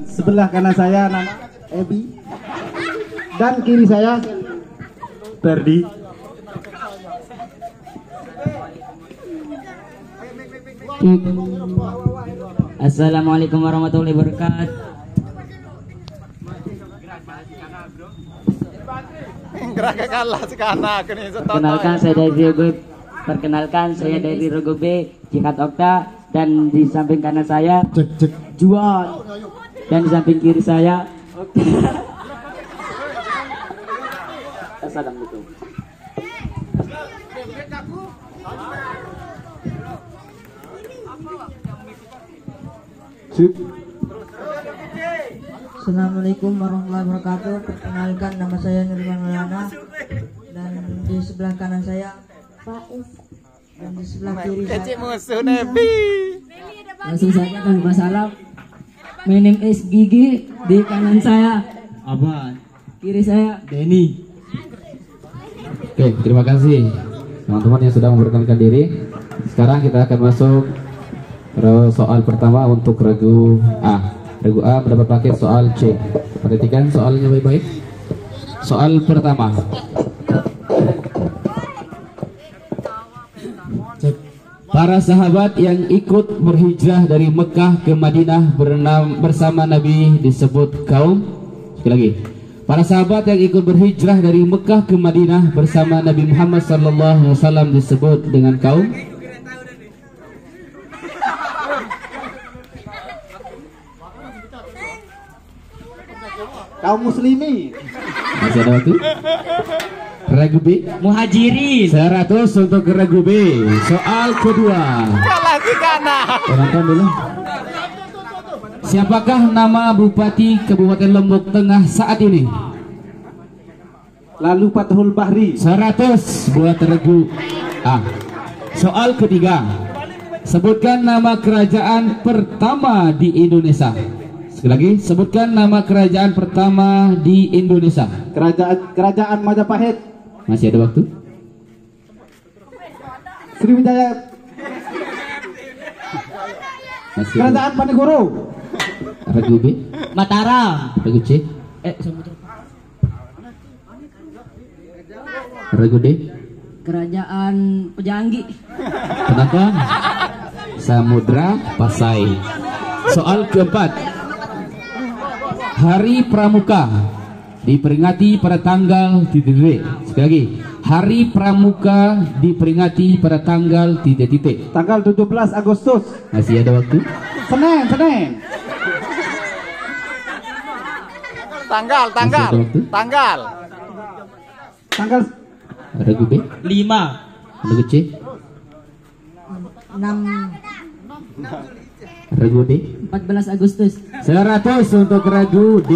Sebelah kanan saya nama Ebi dan kiri saya Ferdi. Assalamualaikum warahmatullahi wabarakatuh. Perkenalkan saya dari Rogo B, Jihad Okta, dan di samping kanan saya Juan, dan di samping kiri saya Assalamualaikum. Assalamualaikum warahmatullahi wabarakatuh. Perkenalkan, nama saya Nurman Maulana, dan di sebelah kanan saya Faiz, dan di sebelah kiri saya Langsung saja tanpa salam. My name is Gigi, di kanan saya Abad, kiri saya Denny. Oke, terima kasih teman-teman yang sudah memperkenalkan diri. Sekarang kita akan masuk soal pertama untuk regu A. Regu A mendapat paket soal C. Perhatikan soalnya baik-baik. Soal pertama. Para sahabat yang ikut berhijrah dari Mekah ke Madinah bersama Nabi disebut kaum. Sekali lagi. Para sahabat yang ikut berhijrah dari Mekah ke Madinah bersama Nabi Muhammad SAW disebut dengan kaum. Kaum muslimin. Masih ada waktu? Regu B, Muhajirin. 100 untuk regu B. Soal kedua. Penonton dulu. Siapakah nama Bupati Kabupaten Lombok Tengah saat ini? Lalu Fathul Bahri. 100 buat regu A. Soal ketiga. Sebutkan nama kerajaan pertama di Indonesia. Sekali lagi, sebutkan nama kerajaan pertama di Indonesia. Kerajaan Majapahit. Masih ada waktu? Sriwijaya. Masih ada. Kerajaan Panegoro. Regu B, Mataram. regu C, regu D, Kerajaan Pejanggi. penonton, Samudra Pasai. Soal keempat. Hari Pramuka diperingati pada tanggal titik. Sekali lagi, Hari Pramuka diperingati pada tanggal titik. Tanggal 17 Agustus. Masih ada waktu? Senin. Tanggal. Tanggal Regu B, 5. regu C, 6 regu D. 14 Agustus. 100 untuk regu D.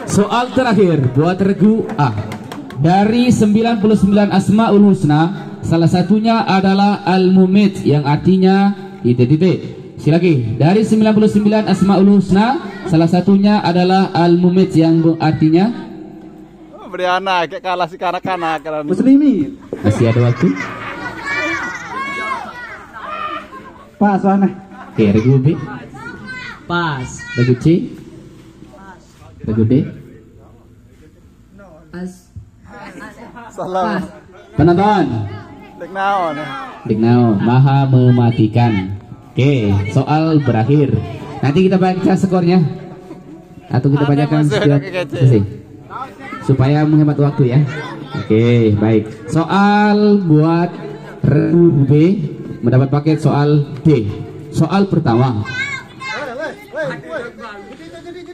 Soal terakhir buat regu A. Dari 99 Asmaul Husna, salah satunya adalah Al-Mumit yang artinya titik. Sekali lagi, dari 99 Asmaul Husna, salah satunya adalah Al-Mumit yang artinya Briana kayak kalah si kanak-kanak muslimin. masih ada waktu. Pak Soana. Oke, regu B, Pas. regu C, regu D. salam Penonton, teknaon Dignao maha mematikan. Oke, soal berakhir. Nanti kita baca skornya atau kita bacakan setiap sesi supaya menghemat waktu ya. Oke, baik. Soal buat regu B mendapat paket soal D. Soal pertama.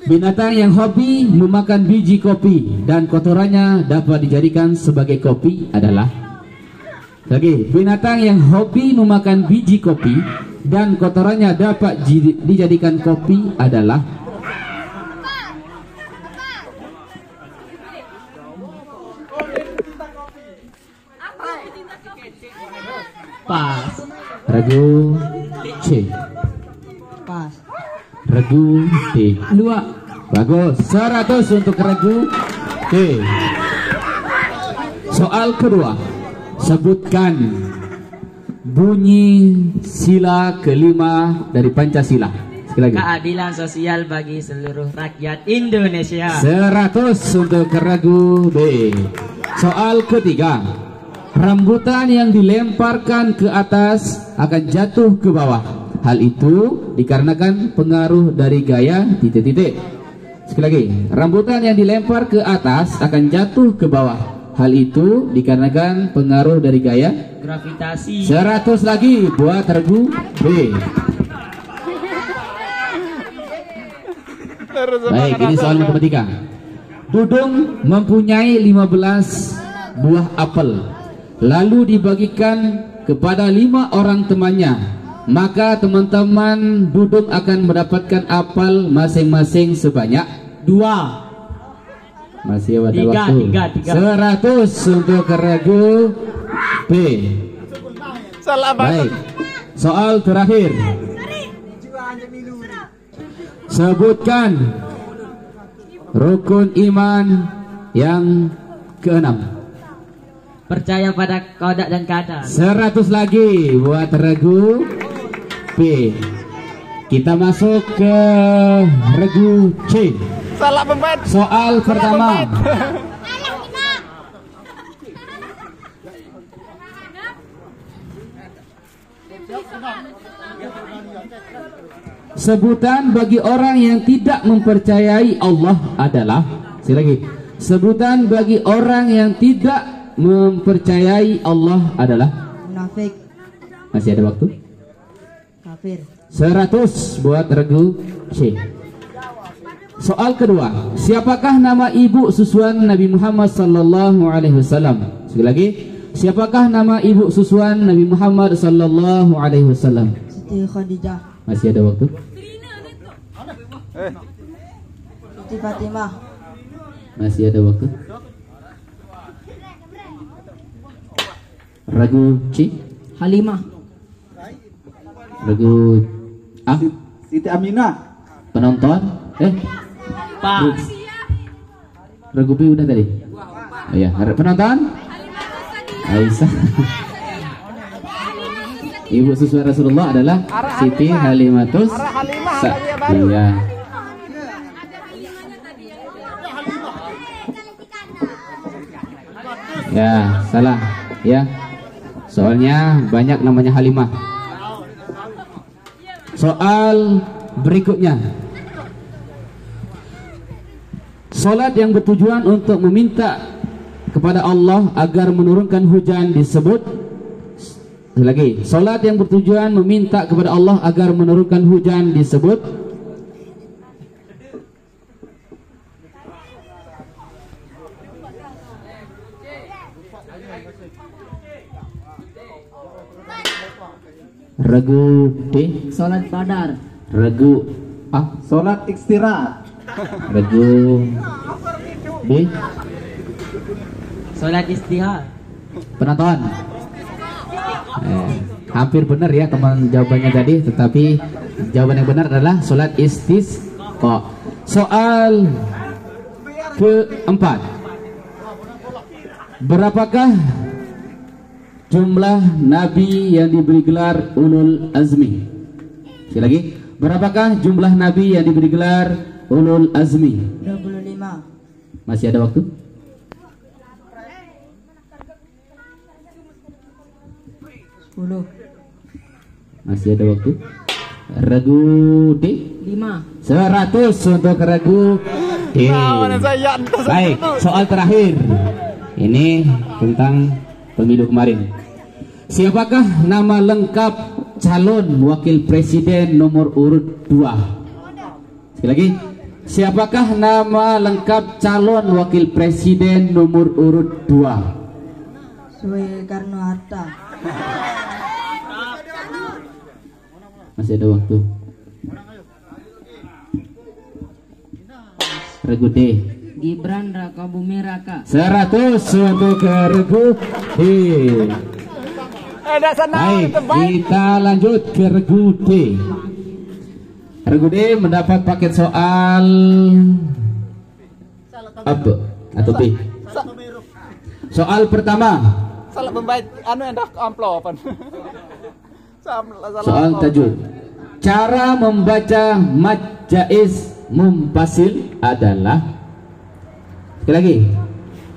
Binatang yang hobi memakan biji kopi dan kotorannya dapat dijadikan sebagai kopi adalah. Lagi, binatang yang hobi memakan biji kopi dan kotorannya dapat dijadikan kopi adalah. Pas. Regu C, pas. regu D. 2. Bagus, 100 untuk regu D. Soal kedua. Sebutkan bunyi sila kelima dari Pancasila. Sekali lagi. Keadilan sosial bagi seluruh rakyat Indonesia. 100 untuk regu B. Soal ketiga. Rambutan yang dilemparkan ke atas akan jatuh ke bawah. Hal itu dikarenakan pengaruh dari gaya titik-titik. Sekali lagi. Rambutan yang dilempar ke atas akan jatuh ke bawah. Hal itu dikarenakan pengaruh dari gaya Gravitasi. 100 lagi buat regu B. Baik, ini soal matematika. Dudung mempunyai 15 buah apel. Lalu dibagikan kepada 5 orang temannya. Maka teman-teman Dudung akan mendapatkan apel masing-masing sebanyak 2. Masih ada Tiga, waktu. tiga. 100 untuk regu B. Salah banget. Baik, soal terakhir. Sebutkan rukun iman yang ke-6. Percaya pada qada dan qadar. 100 lagi buat regu B. Kita masuk ke regu C. Salah pemain. Soal pertama. Sebutan bagi orang yang tidak mempercayai Allah adalah, sekali lagi, sebutan bagi orang yang tidak mempercayai Allah adalah, Munafik. masih ada waktu. Kafir. 100 buat regu C. Soal kedua, siapakah nama ibu susuan Nabi Muhammad sallallahu alaihi wasallam? Sekali lagi, siapakah nama ibu susuan Nabi Muhammad sallallahu alaihi wasallam? Siti Khadijah. Masih ada waktu. Siti Fatimah. Masih ada waktu. Regu C. Halimah. Regu A. Siti Aminah. Penonton. Pak. Regu B udah tadi. Oh ya, penonton. Aisyah. Ibu susu Rasulullah adalah Siti Halimatus Sa'diyah. Ya, salah ya. Soalnya banyak namanya Halimah. Soal berikutnya. Salat yang bertujuan untuk meminta kepada Allah agar menurunkan hujan disebut, lagi, salat yang bertujuan meminta kepada Allah agar menurunkan hujan disebut regu D. Salat Badar. Regu A. Salat istirahat. Regu B. Salat istihar. Penonton. Hampir benar ya teman jawabannya tadi, tetapi jawaban yang benar adalah salat istisqa. Soal keempat. Berapakah jumlah nabi yang diberi gelar ulul azmi? Sekali lagi, berapakah jumlah nabi yang diberi gelar ulul azmi? 25. Masih ada waktu? Masih ada waktu. Regu D. 5. 100 untuk regu D. Baik, soal terakhir. Ini tentang pemilu kemarin. Siapakah nama lengkap calon wakil presiden nomor urut 2? Sekali lagi, siapakah nama lengkap calon wakil presiden nomor urut 2? Soekarno Hatta. Masih ada waktu. Regu D. Gibran Rakabuming Raka. 100 untuk regu D. Baik, kita lanjut ke regu D. Regu D mendapat paket soal apa atau B? Soal pertama. Salah pembaik anu yang dah amplopan. Soal tajuk. Cara membaca mad jaiz mumpasil adalah, sekali lagi,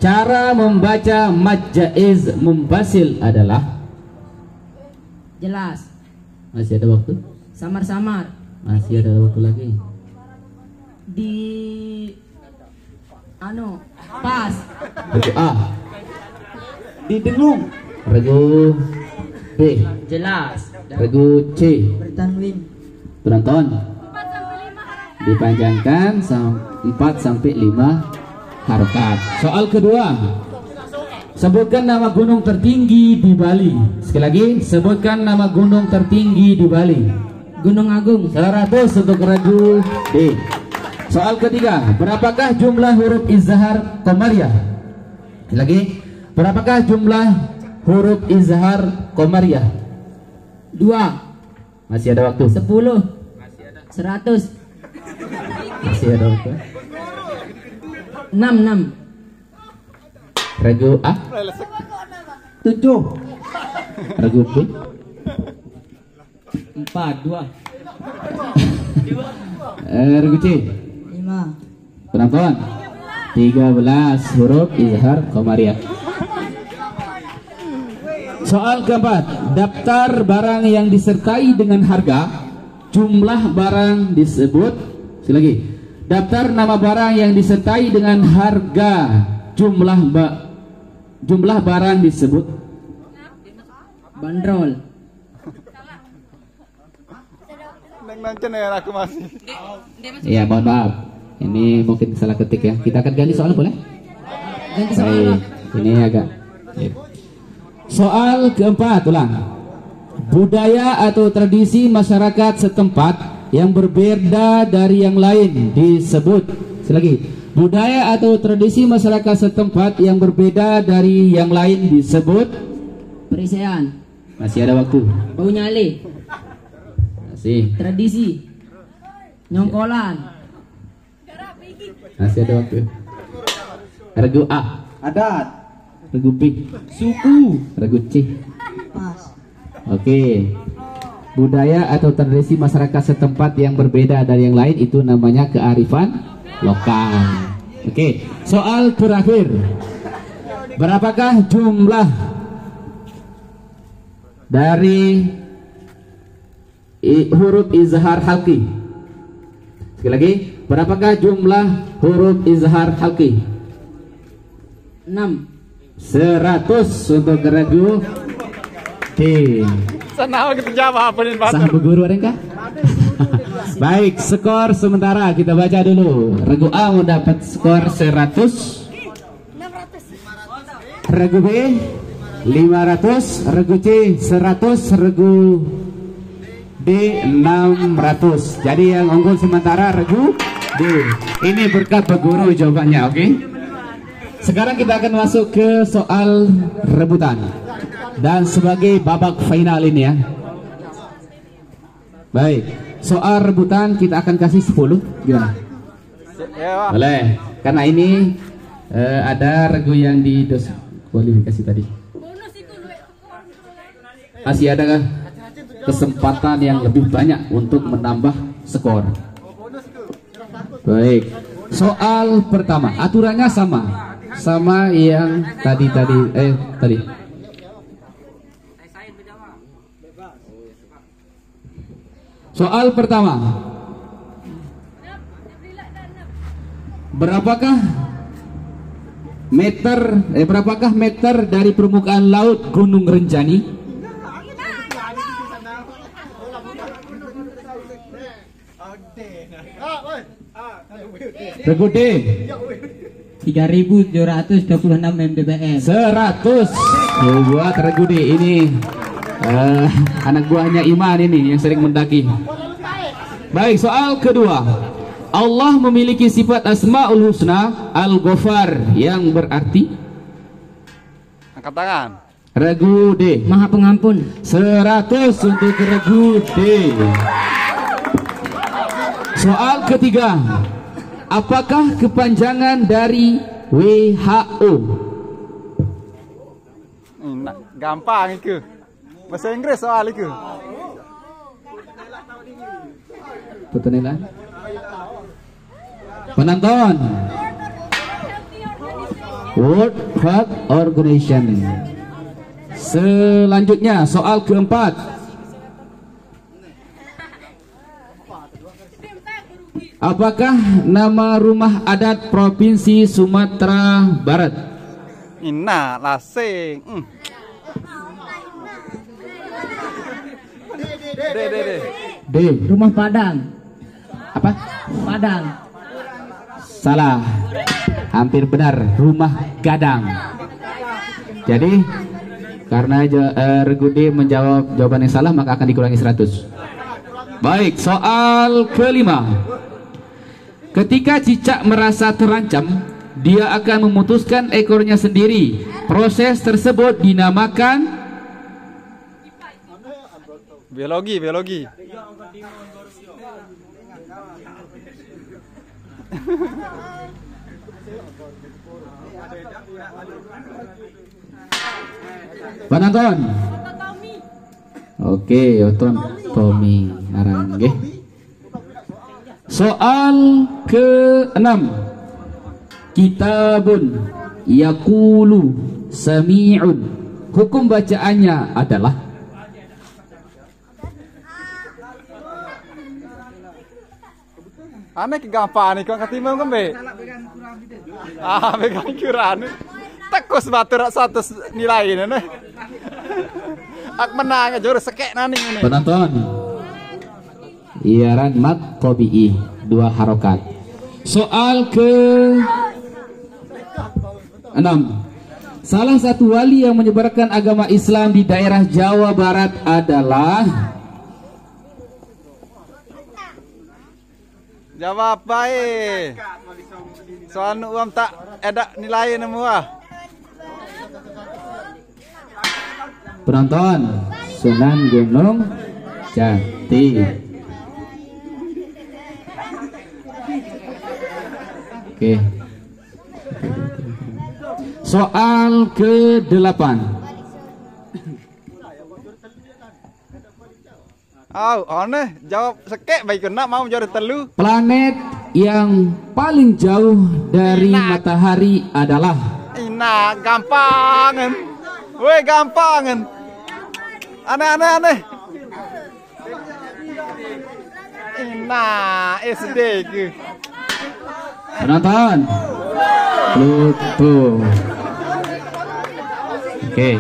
cara membaca mad jaiz mumpasil adalah. Jelas. Masih ada waktu? Samar-samar. Masih ada waktu lagi. Di pas. Regu A, Didengung. regu B, Jelas. regu C. Bertanwin. Penonton dipanjangkan 4 sampai 5 harokat. Soal kedua, sebutkan nama gunung tertinggi di Bali. Sekali lagi, sebutkan nama gunung tertinggi di Bali. Gunung Agung. 100 untuk regu D. Soal ketiga, berapakah jumlah huruf izhar qamariyah? Sekali lagi, berapakah jumlah huruf izhar qamariyah? 2. Masih ada waktu. 10. 100. Masih ada waktu. 6. Regu A, 7. regu B, 4. 2. regu C. 5. Penonton 13 huruf izhar qamariyah. Soal keempat, daftar barang yang disertai dengan harga, jumlah barang disebut. Sekali lagi, daftar nama barang yang disertai dengan harga, jumlah barang disebut. Bandrol. Neng nancen ya aku masih. Ya, mohon maaf, ini mungkin salah ketik ya. Kita akan gali soal, boleh? Ganti soal. Baik, ini agak. Soal keempat, ulang. Budaya atau tradisi masyarakat setempat yang berbeda dari yang lain disebut. Sekali lagi, budaya atau tradisi masyarakat setempat yang berbeda dari yang lain disebut. Perisean. Masih ada waktu. Bau nyale. Masih. Tradisi. Nyongkolan. Masih ada waktu. Regu A, Adat. regu B, Suku. regu C. Pas. Oke. Budaya atau tradisi masyarakat setempat yang berbeda dari yang lain itu namanya kearifan lokal. Oke. Soal terakhir. Berapakah jumlah dari huruf izhar halqi? Sekali lagi, berapakah jumlah huruf izhar halqi? 6. 100 untuk regu D. Senang kita jawab apa nih Sah berguru ada enggak? Baik, skor sementara kita baca dulu. Regu A mendapat skor 100, regu B 500, regu C 100, regu D 600. Jadi yang unggul sementara regu D. Ini berkat berguru jawabannya, oke? Sekarang kita akan masuk ke soal rebutan. Dan sebagai babak final ini ya. Baik, soal rebutan kita akan kasih 10. Gimana? Ya, Pak. Boleh. Karena ini ada regu yang didiskualifikasi tadi. Masih ada kesempatan yang lebih banyak untuk menambah skor. Baik. Soal pertama, aturannya sama yang tadi. Soal pertama, berapakah meter dari permukaan laut Gunung Renjani? Regu D 3.726 mdpl. 100 buat regu D. Ini anak buahnya Iman ini yang sering mendaki. Baik, soal kedua. Allah memiliki sifat Asmaul Husna Al-Ghafar yang berarti. Angkat tangan. Regu D Maha Pengampun. 100 untuk regu D. Soal ketiga, apakah kepanjangan dari WHO? Gampang itu. Bahasa Inggris soal itu. Tutunelan. Penonton. World Health Organization. Selanjutnya soal keempat. Apakah nama rumah adat Provinsi Sumatera Barat? Ina lasing. D. Rumah Padang. Apa? Padang. Salah. Hampir benar, Rumah Gadang. Jadi karena Regu D menjawab jawaban yang salah, maka akan dikurangi 100. Baik, soal kelima. Ketika cicak merasa terancam, dia akan memutuskan ekornya sendiri. Proses tersebut dinamakan biologi. penonton. Oke, otonomi arang nggih. Soal ke-6. Kitabun yaqulu sami'un. Hukum bacaannya adalah Aneh kegampang nih kok ketimbang kembe. Pegang kurang. Tekus batur 100 nilai ini. Ak menang aja udah sekek nani ini. penonton. Iaran mat tabi'i 2 harokat. Soal ke-6. Salah satu wali yang menyebarkan agama Islam di daerah Jawa Barat adalah Jawab baik. Soal uang tak ada nilai nemu ah. penonton. Sunan Gunung Jati. Oke. Soal ke-8. Aneh jawab sekek baik kena mau jawab telu. Planet yang paling jauh dari matahari adalah Ina gampangan. Woi gampangan. Aneh. Ina SD ke. penonton. Pluto. Oke.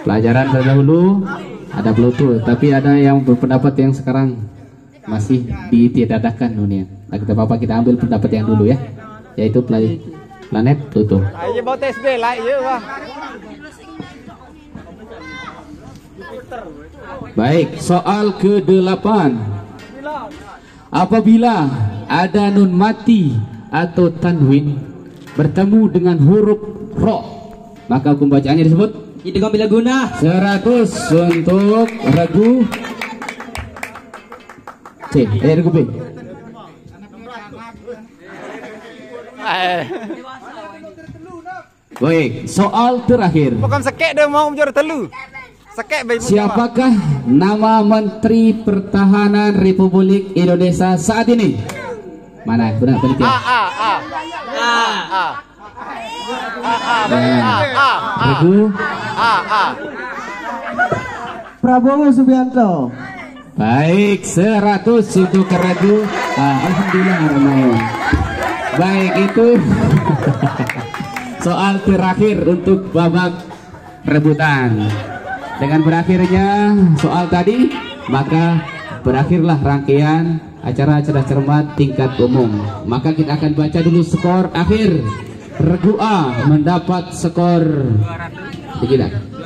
Pelajaran terdahulu ada Pluto, tapi ada yang berpendapat yang sekarang masih ditiadakan dunia. Nah, kita ambil pendapat yang dulu ya, yaitu planet Pluto. Ayo bawa tes B lah, iya wah. Baik, soal ke-8. Apabila ada nun mati atau tanwin bertemu dengan huruf ro, maka hukum bacaannya disebut Idgham bila guna. 100 untuk Regu C. Regu B. Baik, soal terakhir. Bukan sekek dia mau menjadi telu. Sekek baik. Siapakah nama Menteri Pertahanan Republik Indonesia saat ini? Mana? Benar, penelitian. Regu. Prabowo Subianto. Baik, 100 untuk Regu. Alhamdulillah Ramai. Baik, itu soal terakhir untuk babak rebutan. Dengan berakhirnya soal tadi, maka berakhirlah rangkaian acara-acara cermat tingkat umum. Maka kita akan baca dulu skor akhir. Regu A mendapat skor 200.